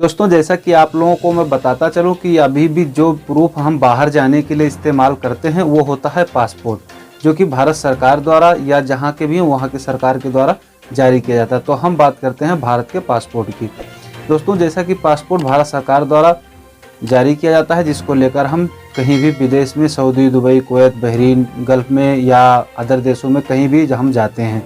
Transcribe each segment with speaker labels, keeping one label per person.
Speaker 1: दोस्तों, जैसा कि आप लोगों को मैं बताता चलूं कि अभी भी जो प्रूफ हम बाहर जाने के लिए इस्तेमाल करते हैं वो होता है पासपोर्ट, जो कि भारत सरकार द्वारा या जहां के भी वहां की सरकार के द्वारा जारी किया जाता है। तो हम बात करते हैं भारत के पासपोर्ट की। दोस्तों, जैसा कि पासपोर्ट भारत सरकार द्वारा जारी किया जाता है, जिसको लेकर हम कहीं भी विदेश में Saudi, Dubai, Kuwait, Bahrain, gulf में या अदर देशों में कहीं भी हम जाते हैं।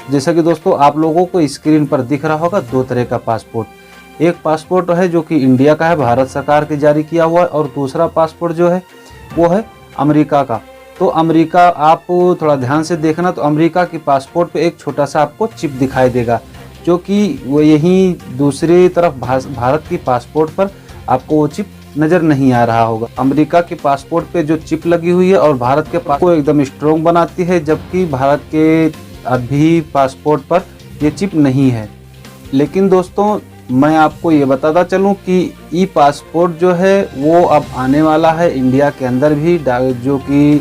Speaker 1: जैसा कि दोस्तों आप लोगों को स्क्रीन पर दिख रहा होगा, दो तरह का पासपोर्ट। एक पासपोर्ट है जो कि इंडिया का है, भारत सरकार के जारी किया हुआ है, और दूसरा पासपोर्ट जो है वो है अमेरिका का। तो अमेरिका, आप थोड़ा ध्यान से देखना, तो अमेरिका की पासपोर्ट पे एक छोटा सा आपको चिप दिखाई देगा, जो कि वो यहीं दूसरी तरफ भारत की पासपोर्ट पर आपको वो चिप नज़र नहीं आ रहा होगा। अमेरिका के पासपोर्ट पे जो चिप लगी हुई है और भारत के पासपोर्ट को एकदम स्ट्रॉन्ग बनाती है, जबकि भारत के अभी पासपोर्ट पर ये चिप नहीं है। लेकिन दोस्तों, मैं आपको ये बताता चलूं कि ई पासपोर्ट जो है वो अब आने वाला है इंडिया के अंदर भी, जो कि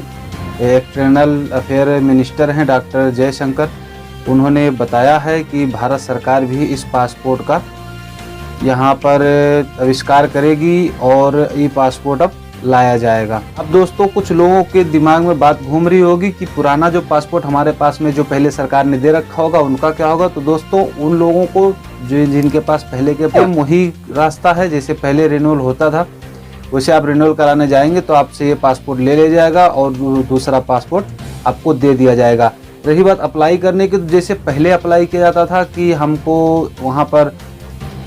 Speaker 1: एक्सटर्नल अफेयर मिनिस्टर हैं डॉक्टर जयशंकर, उन्होंने बताया है कि भारत सरकार भी इस पासपोर्ट का यहाँ पर आविष्कार करेगी और ई पासपोर्ट अब लाया जाएगा। अब दोस्तों, कुछ लोगों के दिमाग में बात घूम रही होगी कि पुराना जो पासपोर्ट हमारे पास में जो पहले सरकार ने दे रखा होगा उनका क्या होगा। तो दोस्तों, उन लोगों को जिनके पास पहले के वही रास्ता है, जैसे पहले रिन्यूअल होता था वैसे आप रिन्यूअल कराने जाएंगे तो आपसे ये पासपोर्ट ले जाएगा और दूसरा पासपोर्ट आपको दे दिया जाएगा। रही बात अप्लाई करने की, तो जैसे पहले अप्लाई किया जाता था कि हमको वहाँ पर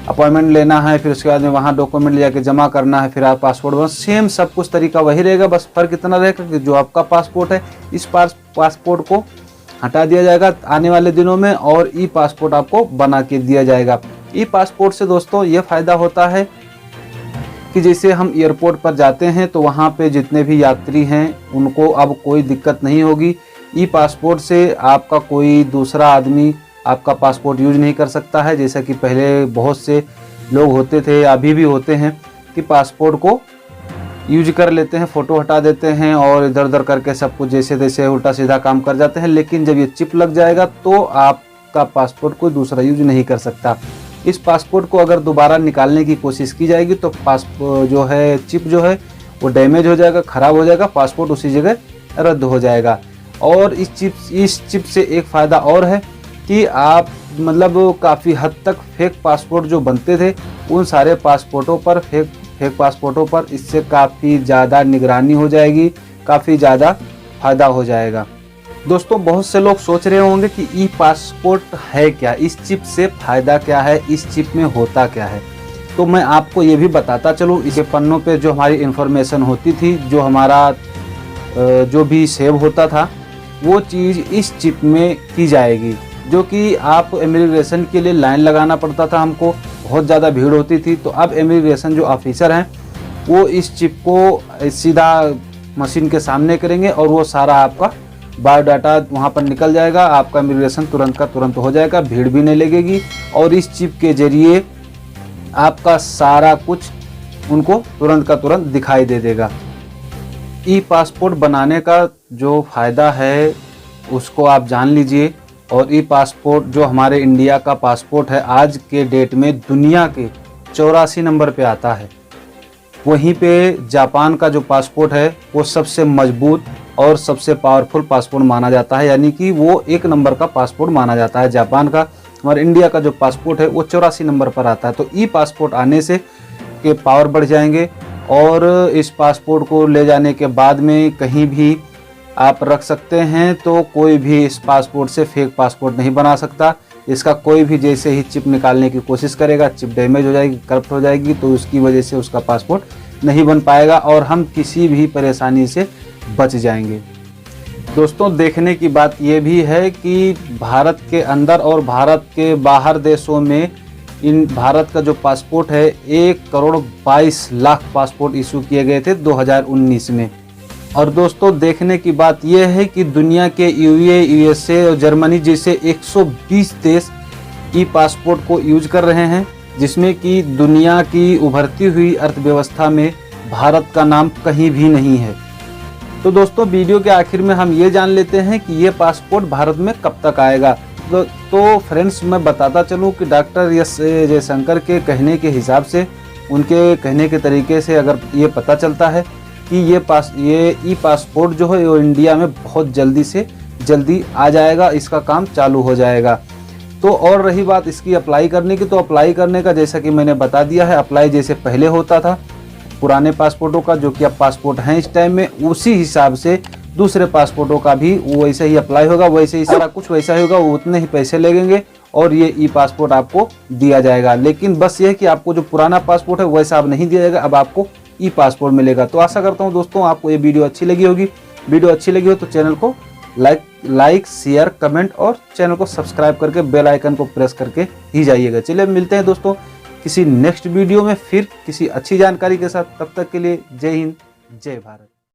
Speaker 1: अपॉइंटमेंट लेना है, फिर उसके बाद में वहाँ डॉक्यूमेंट ले जाके जमा करना है, फिर आप पासपोर्ट, बस सेम सब कुछ तरीका वही रहेगा। बस फ़र्क इतना रहेगा कि जो आपका पासपोर्ट है, इस पासपोर्ट को हटा दिया जाएगा आने वाले दिनों में और ई पासपोर्ट आपको बना के दिया जाएगा। ई पासपोर्ट से दोस्तों ये फ़ायदा होता है कि जैसे हम एयरपोर्ट पर जाते हैं तो वहाँ पे जितने भी यात्री हैं उनको अब कोई दिक्कत नहीं होगी। ई पासपोर्ट से आपका कोई दूसरा आदमी आपका पासपोर्ट यूज नहीं कर सकता है, जैसा कि पहले बहुत से लोग होते थे, अभी भी होते हैं, कि पासपोर्ट को यूज कर लेते हैं, फ़ोटो हटा देते हैं और इधर उधर करके सब कुछ जैसे तैसे उल्टा सीधा काम कर जाते हैं। लेकिन जब ये चिप लग जाएगा तो आपका पासपोर्ट कोई दूसरा यूज नहीं कर सकता। इस पासपोर्ट को अगर दोबारा निकालने की कोशिश की जाएगी तो जो है चिप जो है वो डैमेज हो जाएगा, ख़राब हो जाएगा, पासपोर्ट उसी जगह रद्द हो जाएगा। और इस चिप से एक फ़ायदा और है कि आप मतलब काफ़ी हद तक फेक पासपोर्ट जो बनते थे उन सारे पासपोर्टों पर फेक पासपोर्टों पर इससे काफ़ी ज़्यादा निगरानी हो जाएगी, काफ़ी ज़्यादा फ़ायदा हो जाएगा। दोस्तों, बहुत से लोग सोच रहे होंगे कि ई पासपोर्ट है क्या, इस चिप से फ़ायदा क्या है, इस चिप में होता क्या है। तो मैं आपको ये भी बताता चलूँ, इसके पन्नों पे जो हमारी इन्फॉर्मेशन होती थी, जो हमारा जो भी सेव होता था, वो चीज़ इस चिप में की जाएगी। जो कि आप इमिग्रेशन के लिए लाइन लगाना पड़ता था, हमको बहुत ज़्यादा भीड़ होती थी। तो अब इमिग्रेशन जो ऑफिसर हैं वो इस चिप को सीधा मशीन के सामने करेंगे और वो सारा आपका बायोडाटा वहाँ पर निकल जाएगा, आपका इमिग्रेशन तुरंत का तुरंत हो जाएगा, भीड़ भी नहीं लगेगी और इस चिप के ज़रिए आपका सारा कुछ उनको तुरंत का तुरंत दिखाई दे देगा। ई पासपोर्ट बनाने का जो फ़ायदा है उसको आप जान लीजिए। और ई पासपोर्ट जो हमारे इंडिया का पासपोर्ट है आज के डेट में दुनिया के 84 नंबर पे आता है। वहीं पे जापान का जो पासपोर्ट है वो सबसे मजबूत और सबसे पावरफुल पासपोर्ट माना जाता है, यानी कि वो 1 नंबर का पासपोर्ट माना जाता है जापान का। हमारे इंडिया का जो पासपोर्ट है वो 84 नंबर पर आता है। तो ई पासपोर्ट आने से के पावर बढ़ जाएंगे और इस पासपोर्ट को ले जाने के बाद में कहीं भी आप रख सकते हैं, तो कोई भी इस पासपोर्ट से फेक पासपोर्ट नहीं बना सकता। इसका कोई भी जैसे ही चिप निकालने की कोशिश करेगा, चिप डैमेज हो जाएगी, करप्ट हो जाएगी, तो उसकी वजह से उसका पासपोर्ट नहीं बन पाएगा और हम किसी भी परेशानी से बच जाएंगे। दोस्तों, देखने की बात यह भी है कि भारत के अंदर और भारत के बाहर देशों में भारत का जो पासपोर्ट है 1,22,00,000 पासपोर्ट इशू किए गए थे 2019 में। और दोस्तों, देखने की बात यह है कि दुनिया के यूएसए और जर्मनी जैसे 120 देश ई पासपोर्ट को यूज कर रहे हैं, जिसमें कि दुनिया की उभरती हुई अर्थव्यवस्था में भारत का नाम कहीं भी नहीं है। तो दोस्तों वीडियो के आखिर में हम ये जान लेते हैं कि ये पासपोर्ट भारत में कब तक आएगा। तो फ्रेंड्स मैं बताता चलूँ कि डॉक्टर एस जयशंकर के कहने के हिसाब से, उनके कहने के तरीके से अगर ये पता चलता है कि ये ई पासपोर्ट जो है वो इंडिया में बहुत जल्दी से जल्दी आ जाएगा, इसका काम चालू हो जाएगा। तो और रही बात इसकी अप्लाई करने की, तो अप्लाई करने का जैसा कि मैंने बता दिया है, अप्लाई जैसे पहले होता था पुराने पासपोर्टों का, जो कि अब पासपोर्ट हैं इस टाइम में, उसी हिसाब से दूसरे पासपोर्टों का भी वैसे ही अप्लाई होगा, वैसे ही सारा कुछ वैसा ही होगा। वो उतने ही पैसे लगेंगे और ये ई पासपोर्ट आपको दिया जाएगा। लेकिन बस ये है कि आपको जो पुराना पासपोर्ट है वैसा अब नहीं दिया जाएगा, अब आपको ई पासपोर्ट मिलेगा। तो आशा करता हूँ दोस्तों आपको ये वीडियो अच्छी लगी होगी। वीडियो अच्छी लगी हो तो चैनल को लाइक शेयर कमेंट और चैनल को सब्सक्राइब करके बेल आइकन को प्रेस करके ही जाइएगा। चलिए मिलते हैं दोस्तों किसी नेक्स्ट वीडियो में फिर किसी अच्छी जानकारी के साथ। तब तक के लिए जय हिंद जय भारत।